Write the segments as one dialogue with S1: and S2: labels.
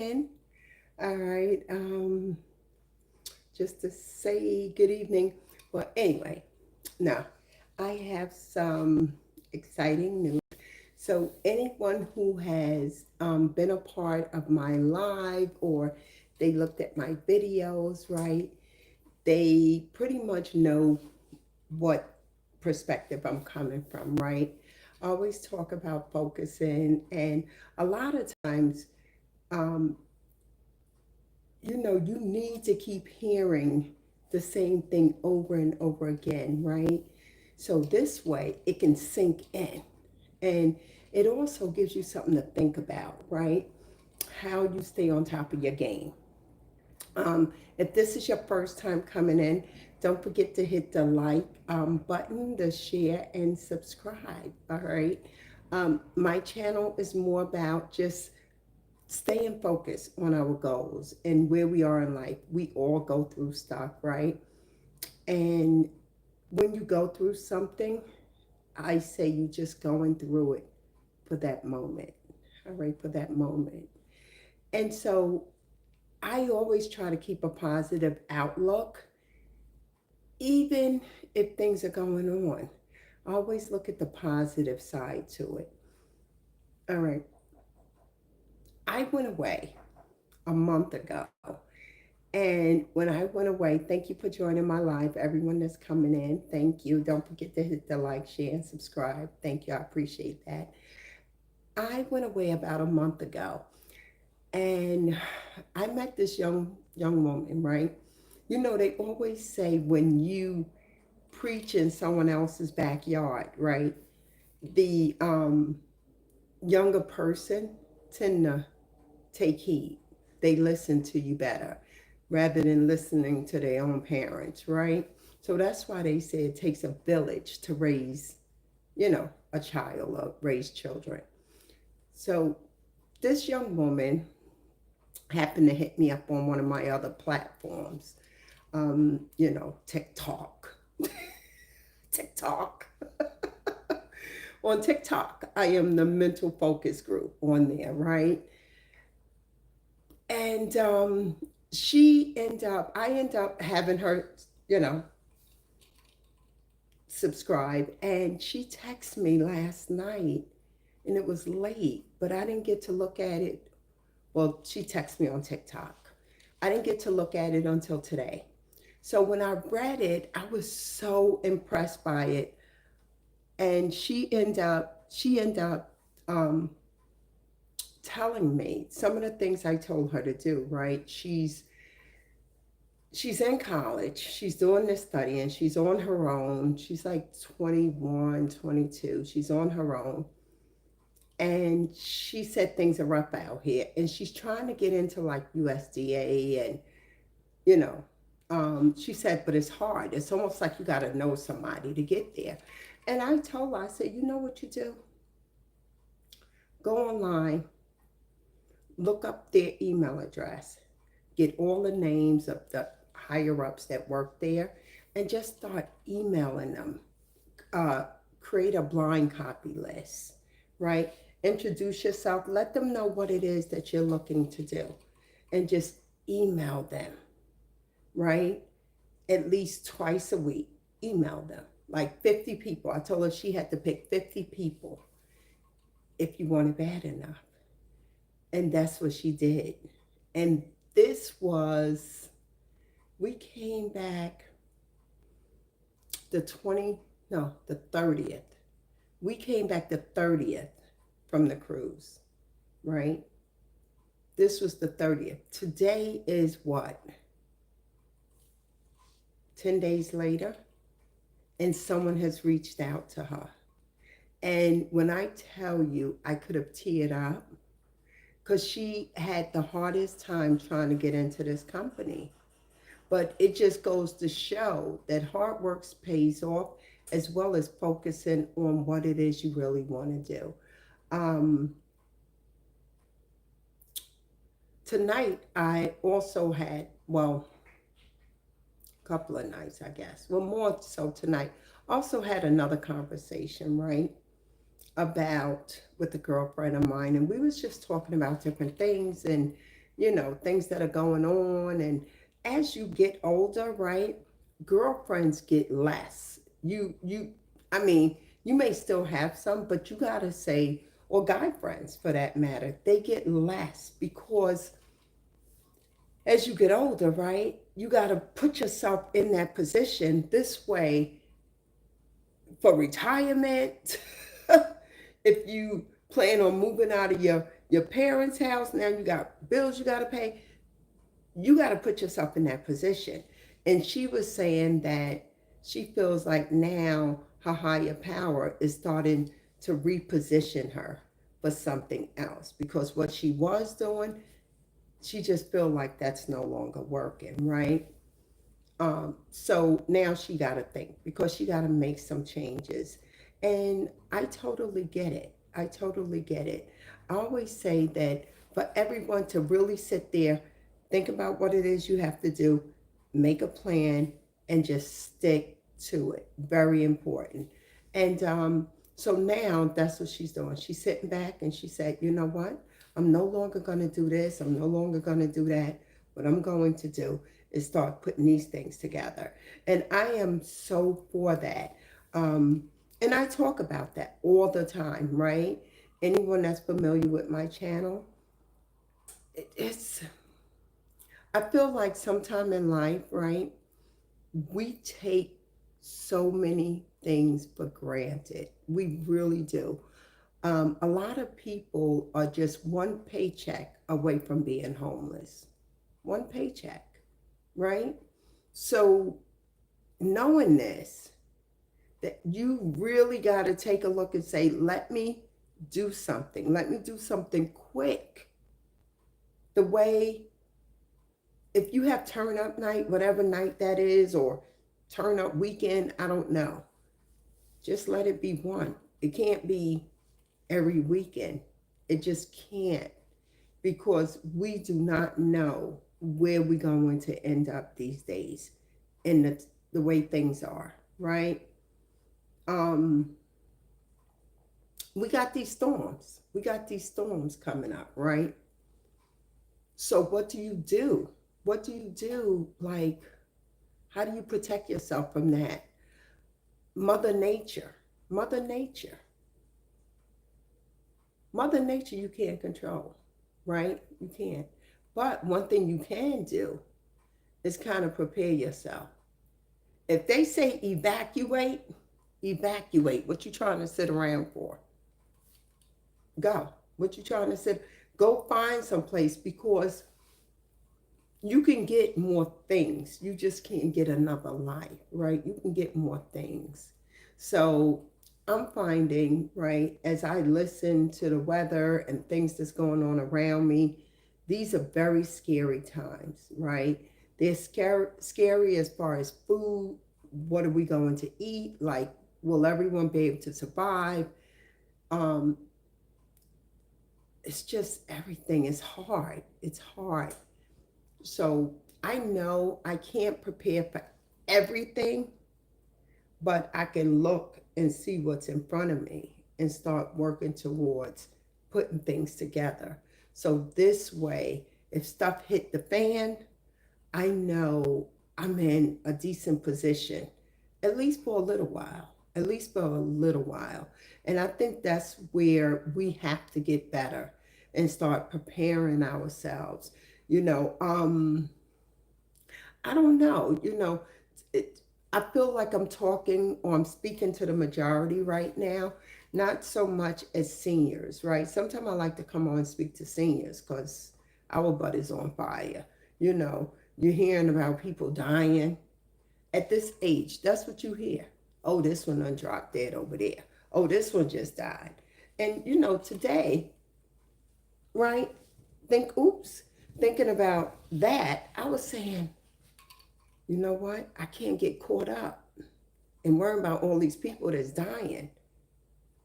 S1: in. All right. Just to say good evening. Well, anyway, now I have some exciting news. So, anyone who has been a part of my live or they looked at my videos, right? They pretty much know what perspective I'm coming from, right? I always talk about focusing, and a lot of times, um, you need to keep hearing the same thing over and over again, right? So this way it can sink in. And it also gives you something to think about, right? How you stay on top of your game. If this is your first time coming in, don't forget to hit the like button, the share, and subscribe. All right. My channel is more about just staying focused on our goals and where we are in life. We all go through stuff, right? And when you go through something, I say you just going through it for that moment. All right, for that moment. And so I always try to keep a positive outlook, even if things are going on. I always look at the positive side to it. All right. I went away a month ago. And when I went away, thank you for joining my live. Everyone that's coming in, thank you. Don't forget to hit the like, share, and subscribe. Thank you. I appreciate that. I went away about a month ago, and I met this young woman, right? You know, they always say when you preach in someone else's backyard, right? The younger person tend to take heed. They listen to you better rather than listening to their own parents, right? So that's why they say it takes a village to raise, a child or raise children. So this young woman happened to hit me up on one of my other platforms, TikTok. TikTok. On TikTok, I am the mental focus group on there, right? And I end up having her, you know, subscribe. And she texted me last night and it was late, but I didn't get to look at it. Well, she texted me on TikTok. I didn't get to look at it until today. So when I read it, I was so impressed by it. And she ended up um, telling me some of the things I told her to do, right? She's in college, she's doing this study, and she's on her own. She's like 21, 22. She's on her own. And she said things are rough out here. And she's trying to get into like USDA and, you know, she said, but it's hard. It's almost like you got to know somebody to get there. And I told her, I said, you know what you do? Go online, look up their email address, get all the names of the higher ups that work there, and just start emailing them. Uh, Create a blind copy list, right? Introduce yourself, let them know what it is that you're looking to do, and just email them, right? At least twice a week. Email them. Like 50 people. I told her she had to pick 50 people if you want it bad enough. And that's what she did. And this was, we came back the 20, no, the 30th. We came back the 30th from the cruise, right? This was the 30th. Today is what? 10 days later, and someone has reached out to her. And when I tell you, I could have teared up because she had the hardest time trying to get into this company. But it just goes to show that hard work pays off as well as focusing on what it is you really want to do. Um, Tonight, I also had, well, a couple of nights, I guess. Well, more so tonight. Also had another conversation, right? About with a girlfriend of mine, and we was just talking about different things, and things that are going on. And as you get older, right, girlfriends get less. I mean, you may still have some, but you gotta say, or guy friends for that matter, they get less because as you get older, right, you gotta put yourself in that position this way for retirement. If you plan on moving out of your parents' house, now you got bills you got to pay. You got to put yourself in that position. And she was saying that she feels like now her higher power is starting to reposition her for something else, because what she was doing, she just feel like that's no longer working, right? So now she got to think, because she got to make some changes. And I totally get it. I totally get it. I always say that for everyone to really sit there, think about what it is you have to do, make a plan, and just stick to it. Very important. And so now that's what she's doing. She's sitting back and she said, you know what? I'm no longer going to do this. I'm no longer going to do that. What I'm going to do is start putting these things together. And I am so for that. And I talk about that all the time, right? Anyone that's familiar with my channel, it's, I feel like sometime in life, right, we take so many things for granted. We really do. A lot of people are just one paycheck away from being homeless. One paycheck, right? So knowing this, that you really got to take a look and say, let me do something. Let me do something quick. The way, if you have turn up night, whatever night that is, or turn up weekend, I don't know. Just let it be one. It can't be every weekend. It just can't, because we do not know where we're going to end up these days in the way things are, right? Um, we got these storms. We got these storms coming up, right? So what do you do? What do you do? Like, how do you protect yourself from that? Mother Nature. Mother Nature. Mother Nature you can't control, right? You can't. But one thing you can do is kind of prepare yourself. If they say evacuate, evacuate. What you trying to sit around for? Go. What you trying to sit? Go find some place, because you can get more things. You just can't get another life, right? You can get more things. So I'm finding, right, as I listen to the weather and things that's going on around me, these are very scary times, right? They're scary as far as food. What are we going to eat? Like, will everyone be able to survive? Um, it's just everything is hard. It's hard. So I know I can't prepare for everything, but I can look and see what's in front of me and start working towards putting things together. So this way, if stuff hit the fan, I know I'm in a decent position, at least for a little while, at least for a little while. And I think that's where we have to get better and start preparing ourselves. You know, I don't know, it, I feel like I'm talking or I'm speaking to the majority right now, not so much as seniors, right? Sometimes I like to come on and speak to seniors because our butt is on fire. You're hearing about people dying at this age. That's what you hear. Oh, this one done dropped dead over there. Oh, this one just died. And today, right? Thinking about that, I was saying, you know what? I can't get caught up and worrying about all these people that's dying.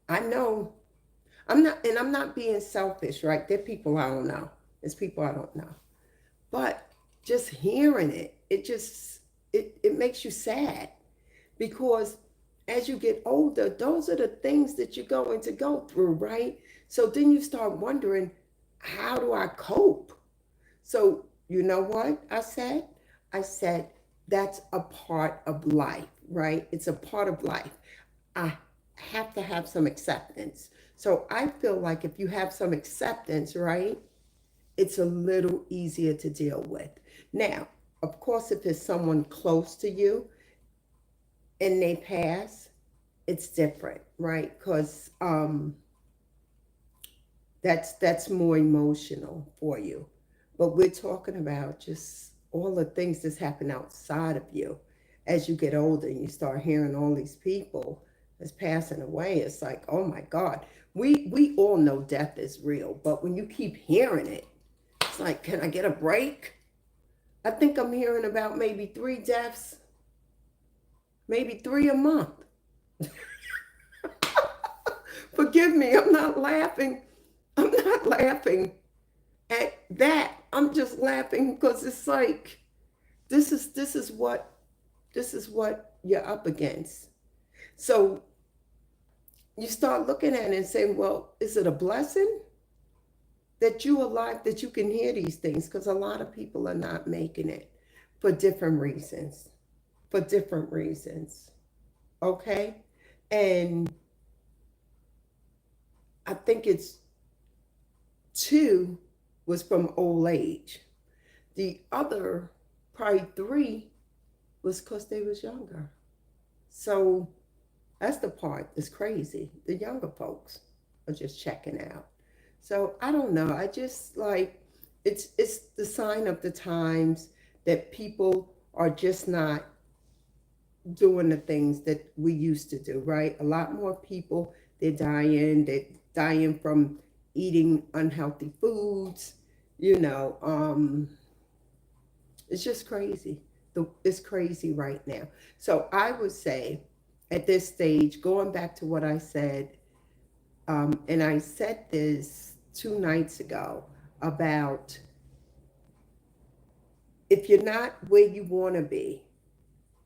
S1: I know I'm not being selfish, right? There are people I don't know. There's people I don't know. But just hearing it, it makes you sad, because as you get older, those are the things that you're going to go through, right? So then you start wondering, how do I cope? So, you know what I said? I said, that's a part of life, right? It's a part of life. I have to have some acceptance. So I feel like if you have some acceptance, right, it's a little easier to deal with. Now, of course, if it's someone close to you and they pass, it's different, right? Because that's more emotional for you. But we're talking about just all the things that's happen outside of you as you get older and you start hearing all these people that's passing away. It's like, oh my God. We all know death is real, but when you keep hearing it, it's like, can I get a break? I think I'm hearing about maybe 3 deaths, maybe 3 a month. Forgive me, I'm not laughing. I'm not laughing at that. I'm just laughing because it's like this is what you're up against. So you start looking at it and saying, well, is it a blessing that you alive that you can hear these things? Because a lot of people are not making it for different reasons. For different reasons. Okay? And I think it's two was from old age. The other, probably three, was because they was younger. So that's the part that's crazy. The younger folks are just checking out. So I don't know. I just like it's the sign of the times that people are just not doing the things that we used to do, right? A lot more people, they're dying from eating unhealthy foods, you know. It's just crazy. It's crazy right now. So I would say at this stage, going back to what I said, and I said this 2 nights ago about if you're not where you want to be,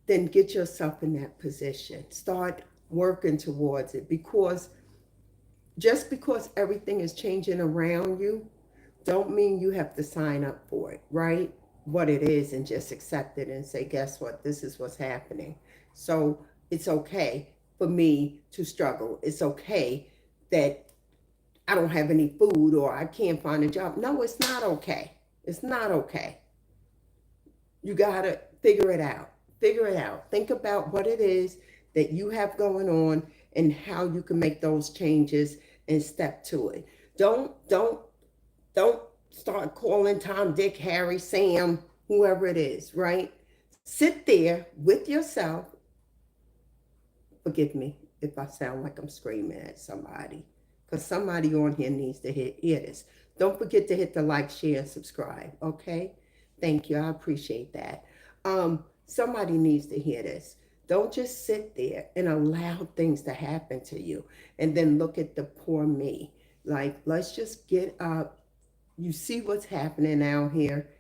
S1: then get yourself in that position. Start working towards it because just because everything is changing around you, don't mean you have to sign up for it, right? What it is and just accept it and say, guess what? This is what's happening. So it's okay for me to struggle. It's okay that I don't have any food or I can't find a job. No, it's not okay. It's not okay. You got to figure it out. Figure it out. Think about what it is that you have going on and how you can make those changes and step to it. Don't start calling Tom, Dick, Harry, Sam, whoever it is, right? Sit there with yourself. Forgive me if I sound like I'm screaming at somebody, because somebody on here needs to hear this. Don't forget to hit the like, share, and subscribe, okay? Thank you. I appreciate that. Somebody needs to hear this. Don't just sit there and allow things to happen to you and then look at the poor me. Like, let's just get up. You see what's happening out here.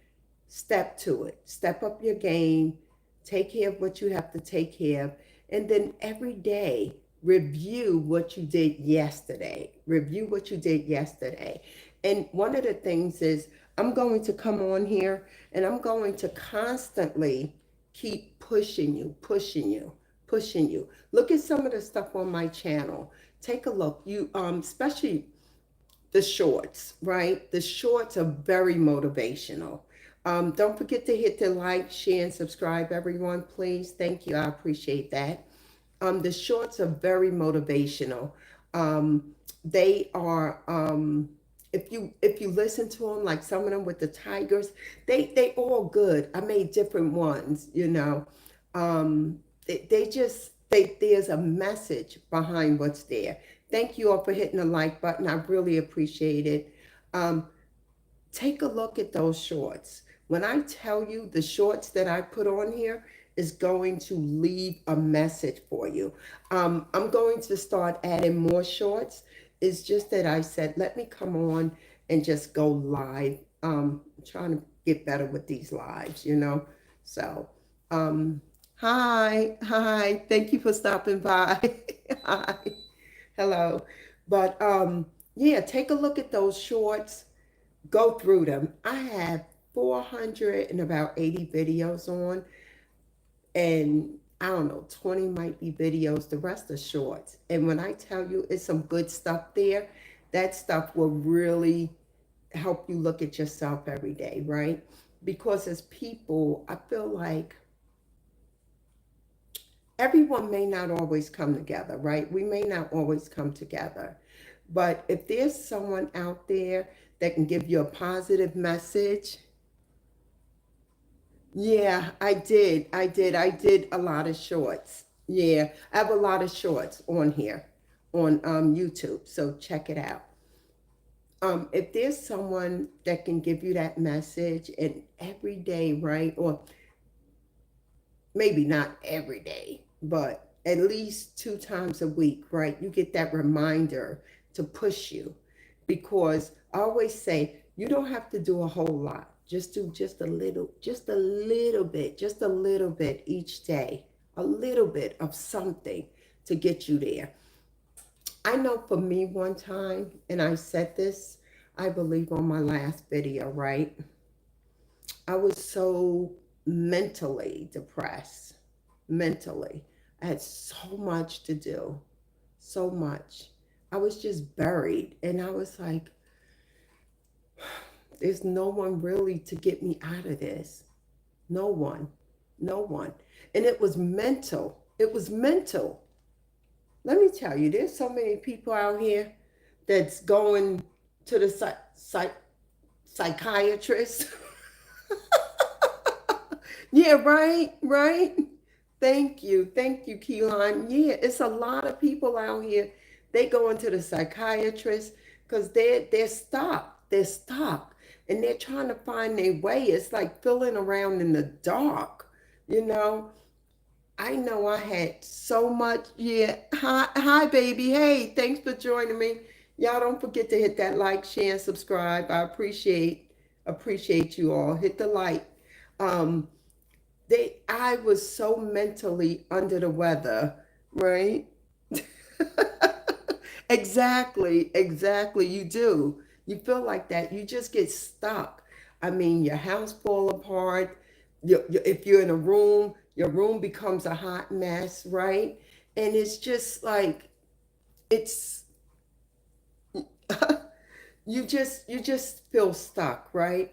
S1: Step to it. Step up your game. Take care of what you have to take care of. And then every day, review what you did yesterday. Review what you did yesterday. And one of the things is, I'm going to come on here and I'm going to constantly keep pushing you, pushing you, pushing you. Look at some of the stuff on my channel. Take a look. You, especially the shorts, right? The shorts are very motivational. Don't forget to hit the like, share, and subscribe, everyone, please. Thank you. I appreciate that. The shorts are very motivational. They are, if you listen to them, like some of them with the tigers, they all good. I made different ones, you know. There's a message behind what's there. Thank you all for hitting the like button. I really appreciate it. Take a look at those shorts. When I tell you the shorts that I put on here is going to leave a message for you. I'm going to start adding more shorts. It's just that I said, let me come on and just go live. I'm trying to get better with these lives, you know. So, hi. Thank you for stopping by. Hi. Hello. But yeah, take a look at those shorts. Go through them. I have 400 and about 80 videos on, and I don't know, 20 might be videos, the rest are shorts. And when I tell you it's some good stuff there, that stuff will really help you look at yourself every day, right? Because as people, I feel like everyone may not always come together, right? We may not always come together. But if there's someone out there that can give you a positive message, yeah, I did. I did a lot of shorts. Yeah, I have a lot of shorts on here on YouTube. So check it out. If there's someone that can give you that message and every day, right? Or maybe not every day, but at least 2 times a week, right? You get that reminder to push you, because I always say you don't have to do a whole lot. Just do just a little bit each day, a little bit of something to get you there. I know for me one time, and I said this, I believe on my last video, right? I was so mentally depressed, mentally. I had so much to do, so much. I was just buried, and I was like, there's no one really to get me out of this. No one, no one. And it was mental. It was mental. Let me tell you, there's so many people out here that's going to the psychiatrist. Yeah, right, right. Thank you, Keelan. Yeah, it's a lot of people out here. They go into the psychiatrist because they're stuck. They're stuck, and they're trying to find their way. It's like feeling around in the dark, you know. I know I had so much. Yeah, hi, baby. Hey, thanks for joining me. Y'all don't forget to hit that like, share, and subscribe. I appreciate you all. Hit the like. Um, I was so mentally under the weather, right? Exactly, you do. You feel like that, you just get stuck. I mean, your house fall apart. If you're in a room, your room becomes a hot mess, right? And it's just like, it's you just feel stuck, right?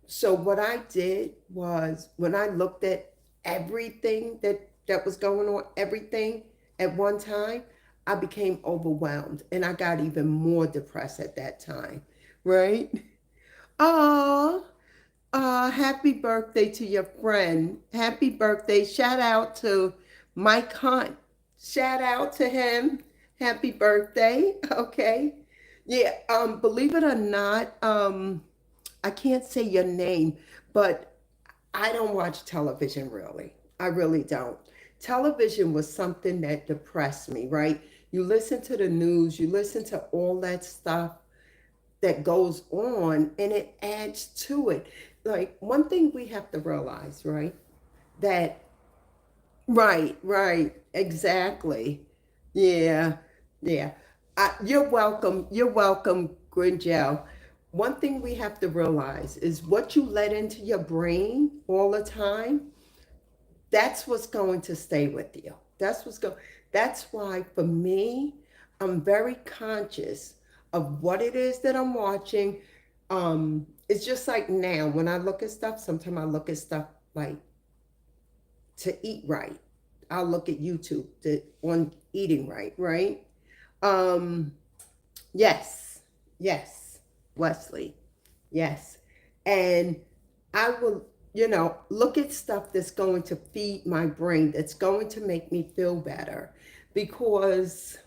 S1: So what I did was, when I looked at everything that was going on, everything at one time, I became overwhelmed, and I got even more depressed at that time, right? Oh, happy birthday to your friend. Happy birthday. Shout out to Mike Hunt. Shout out to him. Happy birthday. Okay. Yeah, believe it or not, I can't say your name, but I don't watch television really. I really don't. Television was something that depressed me, right? You listen to the news, you listen to all that stuff that goes on, and it adds to it. Like, one thing we have to realize, right? That, right, exactly. Yeah, yeah. You're welcome, Gringel. One thing we have to realize is what you let into your brain all the time, that's what's going to stay with you. That's why for me, I'm very conscious of what it is that I'm watching. It's just like now when I look at stuff, sometimes I look at stuff like to eat right. I'll look at YouTube on eating right, right? Um, yes, yes, Wesley, yes. And I will, look at stuff that's going to feed my brain, that's going to make me feel better. Because,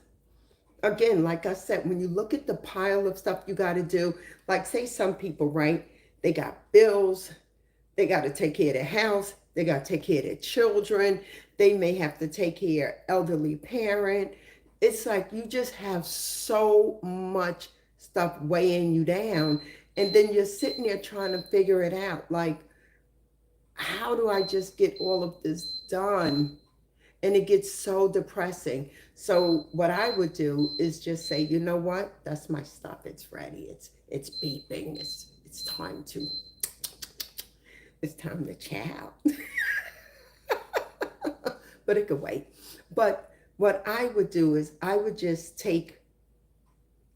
S1: again, like I said, when you look at the pile of stuff you got to do, like, say some people, right? They got bills, they got to take care of their house, they got to take care of their children, they may have to take care of elderly parent. It's like you just have so much stuff weighing you down. And then you're sitting there trying to figure it out. Like, how do I just get all of this done? And it gets so depressing. So what I would do is just say, you know what? That's my stuff. It's ready. It's beeping. It's time to It's time to chow. But it could wait. But what I would do is I would just take,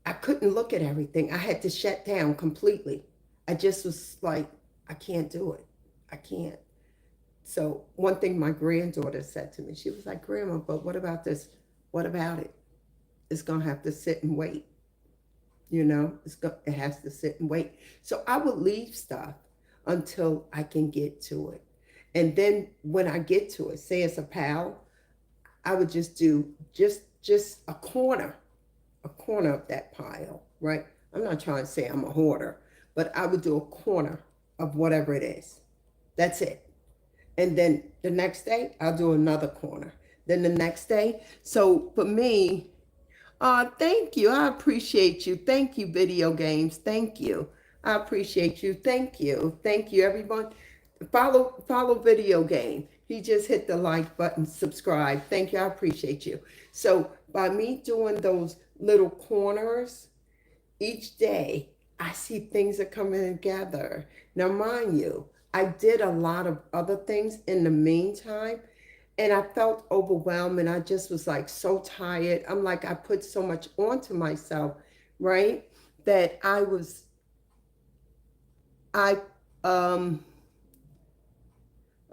S1: I couldn't look at everything. I had to shut down completely. I just was like, I can't do it. I can't. So one thing my granddaughter said to me, she was like, Grandma, but what about this? What about it? It's gonna have to sit and wait. It has to sit and wait. So I would leave stuff until I can get to it. And then when I get to it, say it's a pal, I would just do just a corner of that pile, right? I'm not trying to say I'm a hoarder, but I would do a corner of whatever it is. That's it. And then the next day, I'll do another corner. Then the next day. So for me, thank you. I appreciate you. Thank you, video games. Thank you. I appreciate you. Thank you. Thank you, everyone. Follow video game. He just hit the like button, subscribe. Thank you. I appreciate you. So by me doing those little corners each day, I see things are coming together. Now, mind you, I did a lot of other things in the meantime, and I felt overwhelmed, and I just was like so tired. I'm like, I put so much onto myself, right? That I,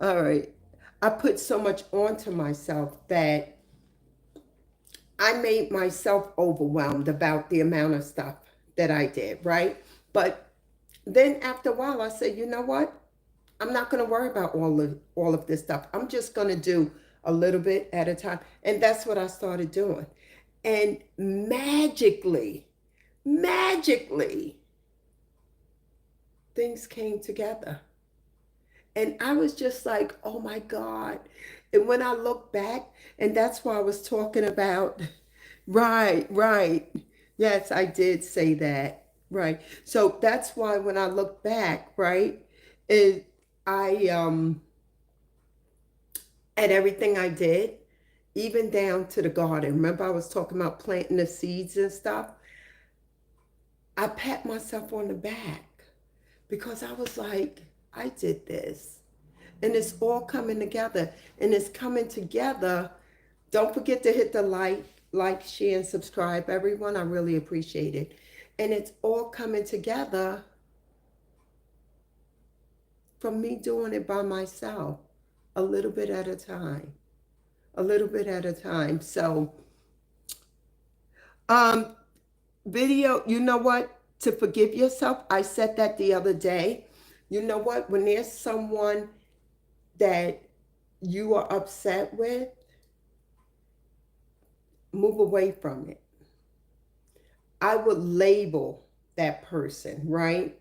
S1: all right. I put so much onto myself that I made myself overwhelmed about the amount of stuff that I did, right? But then after a while, I said, you know what? I'm not going to worry about all of this stuff. I'm just going to do a little bit at a time. And that's what I started doing. And magically, things came together. And I was just like, oh my God. And when I look back, and that's why I was talking about, right. Yes, I did say that. Right. So that's why when I look back, right, it, I at everything I did, even down to the garden. Remember I was talking about planting the seeds and stuff? I pat myself on the back because I was like, I did this. And it's all coming together. And it's coming together. Don't forget to hit the share, and subscribe, everyone. I really appreciate it. And it's all coming together from me doing it by myself, a little bit at a time. A little bit at a time. So, um, video, you know what? To forgive yourself, I said that the other day. You know what? When there's someone that you are upset with, move away from it. I would label that person, right?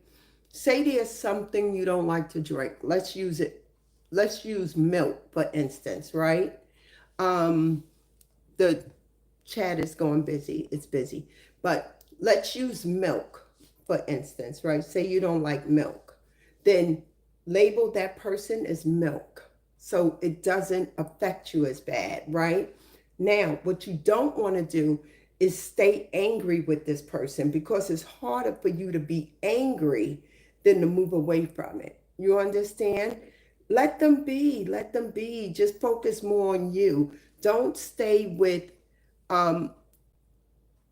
S1: Say there's something you don't like to drink. Let's use it. Let's use milk, for instance, right? Um, the chat is going busy. It's busy. But let's use milk, for instance, right? Say you don't like milk. Then label that person as milk so it doesn't affect you as bad, right? Now, what you don't want to do is stay angry with this person because it's harder for you to be angry than to move away from it. You understand? Let them be. Let them be. Just focus more on you. Don't stay with um,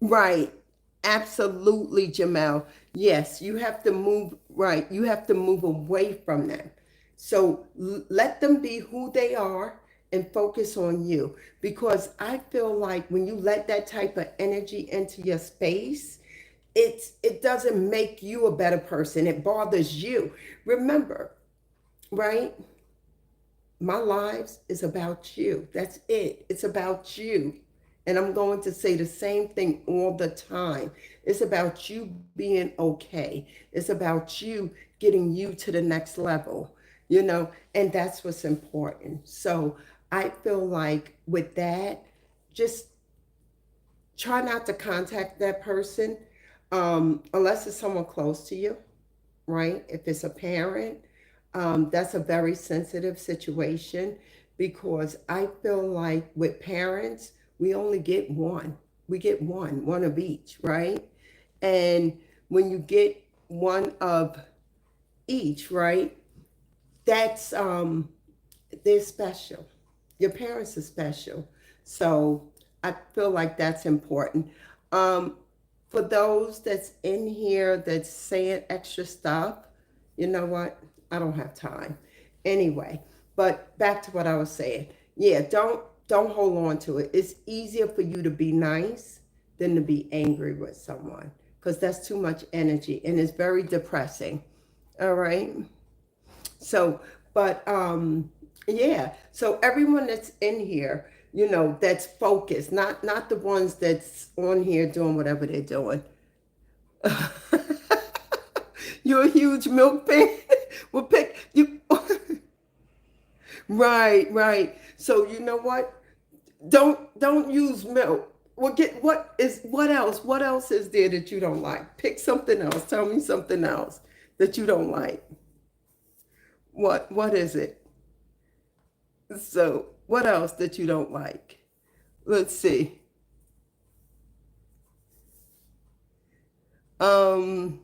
S1: right. Absolutely, Jamel. Yes, you have to move, right. You have to move away from them. So let them be who they are and focus on you. Because I feel like when you let that type of energy into your space, it doesn't make you a better person. It bothers you. Remember, right? My lives is about you. That's it. It's about you. And I'm going to say the same thing all the time. It's about you being okay. It's about you getting you to the next level, and that's what's important. So I feel like with that, just try not to contact that person unless it's someone close to you, right? If it's a parent, that's a very sensitive situation because I feel like with parents, we only get one. We get one of each, right? And when you get one of each, right? that's they're special. Your parents are special. So I feel like that's important. Um, for those that's in here that's saying extra stuff, you know what? I don't have time. Anyway, but back to what I was saying. Yeah, don't hold on to it. It's easier for you to be nice than to be angry with someone because that's too much energy and it's very depressing. All right. So, but yeah. So everyone that's in here, you know, that's focused, not the ones that's on here doing whatever they're doing. You're a huge milk fan. Well, pick you. Right, right. So you know what? Don't use milk. Well, get what else? What else is there that you don't like? Pick something else. Tell me something else that you don't like. What is it? So, what else that you don't like? Let's see. Um,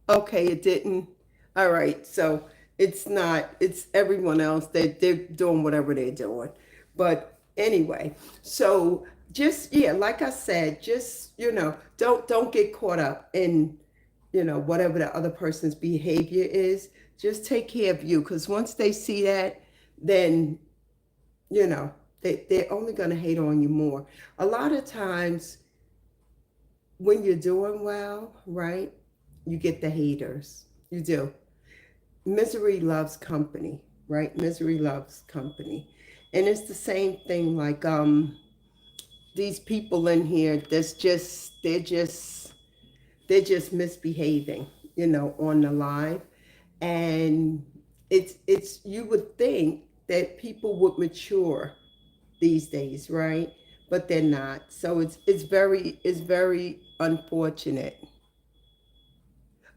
S1: okay, it didn't. All right, so it's not, it's everyone else. They're doing whatever they're doing. But anyway, so just yeah, like I said, just don't get caught up in whatever the other person's behavior is. Just take care of you because once they see that, then you know they're only going to hate on you more. A lot of times when you're doing well, right, you get the haters. You do. Misery loves company, right? Misery loves company. And it's the same thing like these people in here that's just they're just misbehaving, on the live. And it's you would think that people would mature these days, right? But they're not. So it's very unfortunate.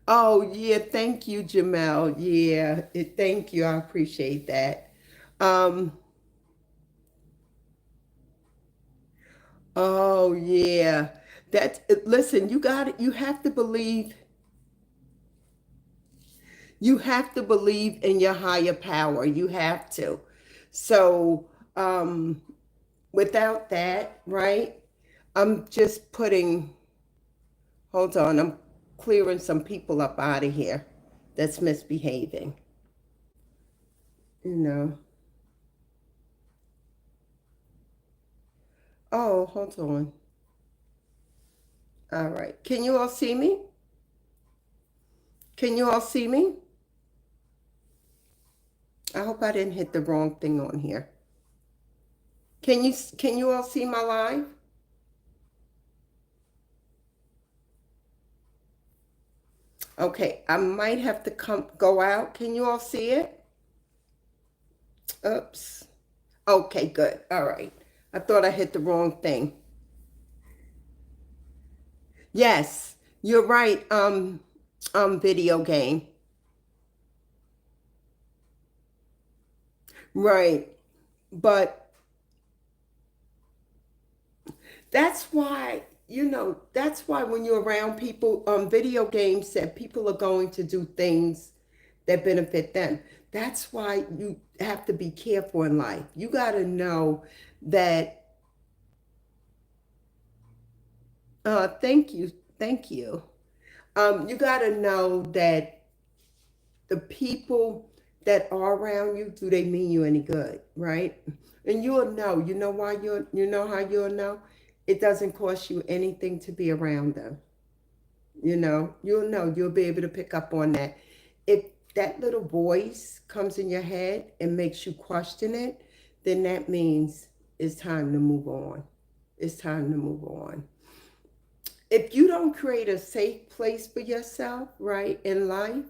S1: Oh yeah, thank you, Jamel. Yeah, thank you. I appreciate that. Um, oh yeah, that's listen. You got it. You have to believe in your higher power. You have to. So without that, right? I'm just putting. Hold on, I'm clearing some people up out of here that's misbehaving. You know. Oh, hold on. All right. Can you all see me? Can you all see me? I hope I didn't hit the wrong thing on here. Can you all see my live? Okay, I might have to go out. Can you all see it? Oops. Okay, good. All right. I thought I hit the wrong thing. Yes, you're right. Video game. Right. But that's why when you're around people, video games said people are going to do things that benefit them. That's why you have to be careful in life. You got to know that. Thank you, thank you. You got to know that the people that are around you, do they mean you any good, right? And you'll know. You know why you know how you'll know? It doesn't cost you anything to be around them. You'll know. You'll be able to pick up on that. If that little voice comes in your head and makes you question it, then that means it's time to move on. It's time to move on. If you don't create a safe place for yourself, right, in life,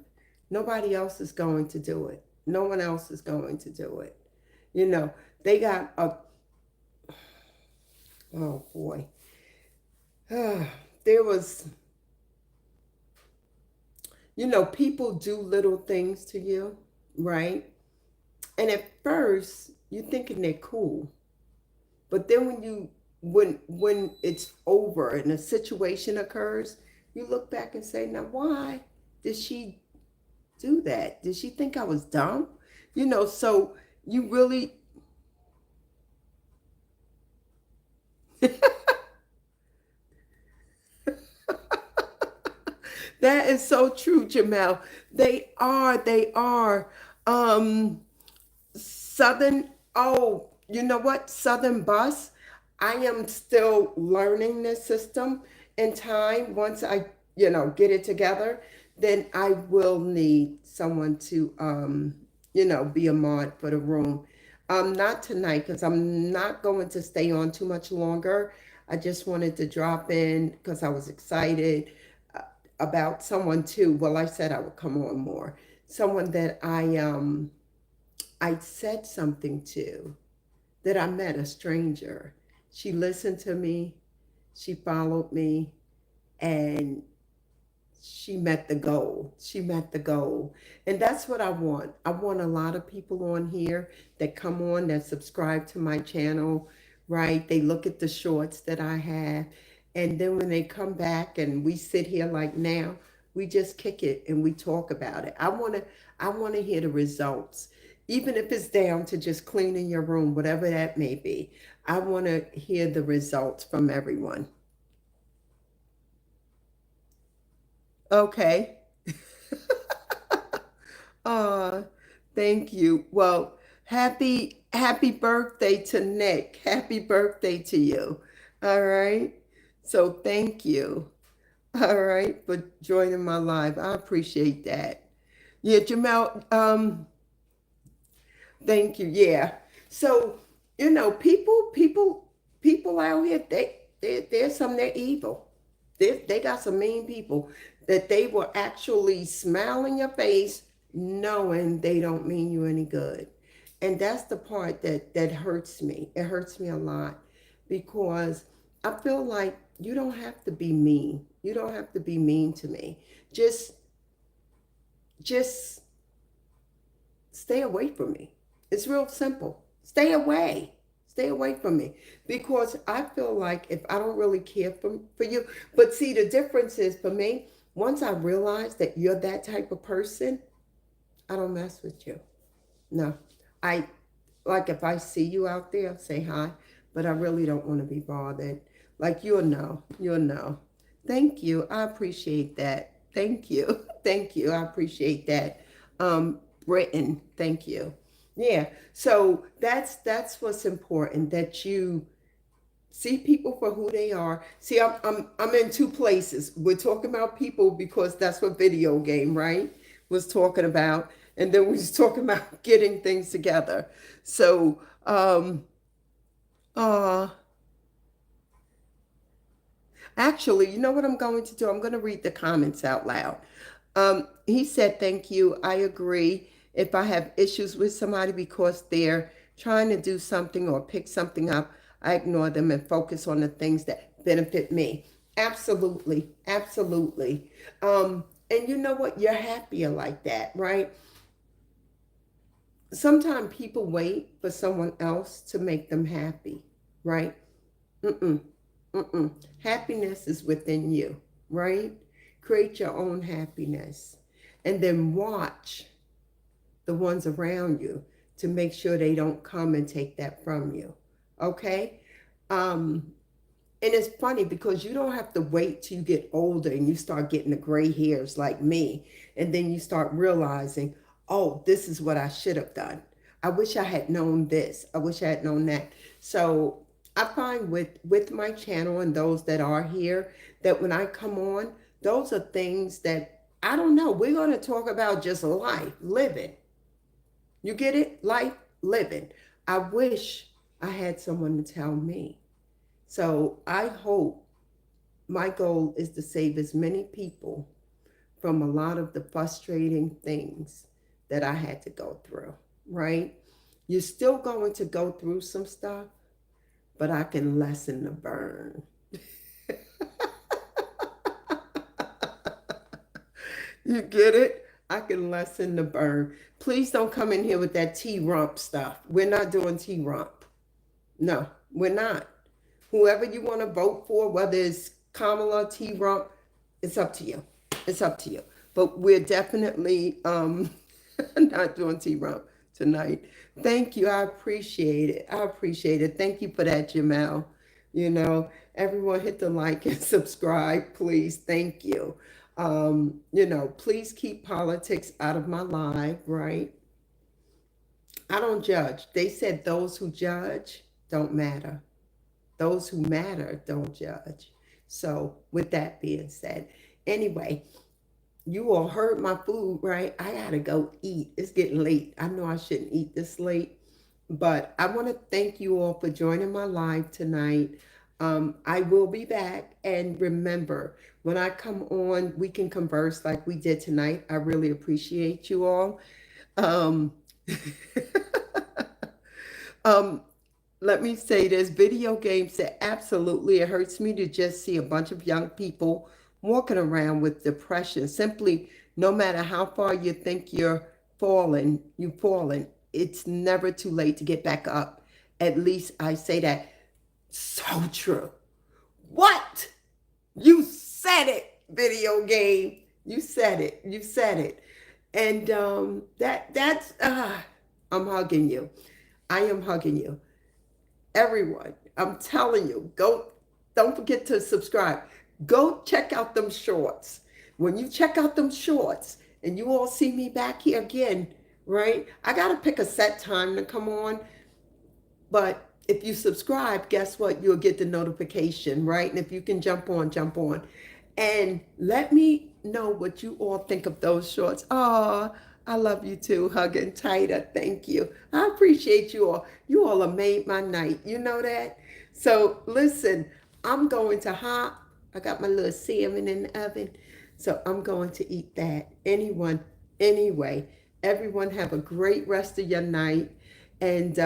S1: nobody else is going to do it. No one else is going to do it. You know, they got a, oh boy. There was, people do little things to you, right? And at first, you're thinking they're cool. But then when it's over and a situation occurs, you look back and say, now why did she do that? Did she think I was dumb? So you really, that is so true, Jamel. They are. Um, Southern, oh, you know what? Southern Bus. I am still learning this system. In time, once I, get it together, then I will need someone to, be a mod for the room. Not tonight because I'm not going to stay on too much longer. I just wanted to drop in because I was excited uh, about someone too. Well, I said I would come on more. Someone that I said something to, that I met a stranger. She listened to me, she followed me, and she met the goal. She met the goal. And that's what I want. I want a lot of people on here that come on, that subscribe to my channel, right? They look at the shorts that I have. And then when they come back and we sit here like now, we just kick it and we talk about it. I want to hear the results. Even if it's down to just cleaning your room, whatever that may be. I want to hear the results from everyone. Okay. Oh, thank you. Well, happy birthday to Nick. Happy birthday to you. All right. So thank you. All right, for joining my live. I appreciate that. Yeah, Jamel, thank you. Yeah. So, people out here, there's some, they're evil. They got some mean people that they will actually smile in your face knowing they don't mean you any good. And that's the part that hurts me. It hurts me a lot because I feel like you don't have to be mean. You don't have to be mean to me. Just just stay away from me. It's real simple. Stay away. Stay away from me. Because I feel like if I don't really care for you, but see, the difference is for me, once I realize that you're that type of person, I don't mess with you. No. I like if I see you out there, say hi, but I really don't want to be bothered. Like you'll know. You'll know. Thank you. I appreciate that. Thank you. Thank you. I appreciate that. Britain, thank you. Yeah. So that's what's important, that you see people for who they are. See, I'm in two places. We're talking about people because that's what video game, right? Was talking about. And then we was talking about getting things together. So uh actually, you know what I'm going to do? I'm going to read the comments out loud. He said, thank you. I agree. If I have issues with somebody because they're trying to do something or pick something up, I ignore them and focus on the things that benefit me. Absolutely. Absolutely. And you know what? You're happier like that, right? Sometimes people wait for someone else to make them happy, right? Mm-mm. Mm-mm. Happiness is within you, right? Create your own happiness and then watch the ones around you to make sure they don't come and take that from you. Okay? Um, and it's funny because you don't have to wait till you get older and you start getting the gray hairs like me. And then you start realizing, oh, this is what I should have done. I wish I had known this. I wish I had known that. So I find with my channel and those that are here that when I come on, those are things that I don't know. We're going to talk about just life, living. You get it? Life, living. I wish I had someone to tell me. So I hope my goal is to save as many people from a lot of the frustrating things that I had to go through, right? You're still going to go through some stuff, but I can lessen the burn. You get it? I can lessen the burn. Please don't come in here with that T-rump stuff. We're not doing T-rump. No, we're not. Whoever you want to vote for, whether it's Kamala, T-rump, it's up to you. It's up to you. But we're definitely not doing T-Rump tonight. Thank you. I appreciate it. I appreciate it. Thank you for that, Jamel. You know, everyone hit the like and subscribe, please. Thank you. Please keep politics out of my life, right? I don't judge. They said those who judge don't matter. Those who matter don't judge. So, with that being said, anyway, you all heard my food, right? I gotta go eat. It's getting late. I know I shouldn't eat this late, but I want to thank you all for joining my live tonight. I will be back. And remember, when I come on, we can converse like we did tonight. I really appreciate you all. Um, um, Let me say this, video games, that absolutely, it hurts me to just see a bunch of young people walking around with depression. Simply, no matter how far you think you've fallen. It's never too late to get back up. At least I say that. So true. What? You said it, video game. You said it. You said it. And that's I'm hugging you. I am hugging you. Everyone, I'm telling you, go, don't forget to subscribe. Go check out them shorts. When you check out them shorts and you all see me back here again, right? I got to pick a set time to come on. But if you subscribe, guess what? You'll get the notification, right? And if you can jump on, jump on. And let me know what you all think of those shorts. Oh, I love you too. Hugging tighter. Thank you. I appreciate you all. You all have made my night. You know that? So listen, I'm going to hop. I got my little salmon in the oven. So I'm going to eat that. Anyway, everyone have a great rest of your night. And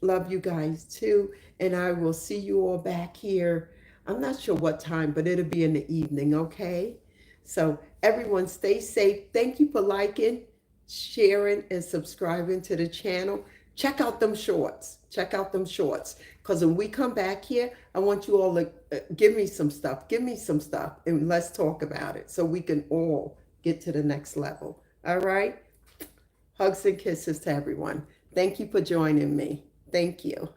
S1: love you guys too. And I will see you all back here. I'm not sure what time, but it'll be in the evening, okay? So everyone stay safe. Thank you for liking, sharing, and subscribing to the channel. Check out them shorts. Check out them shorts. Because when we come back here, I want you all to give me some stuff. Give me some stuff. And let's talk about it so we can all get to the next level. All right? Hugs and kisses to everyone. Thank you for joining me. Thank you.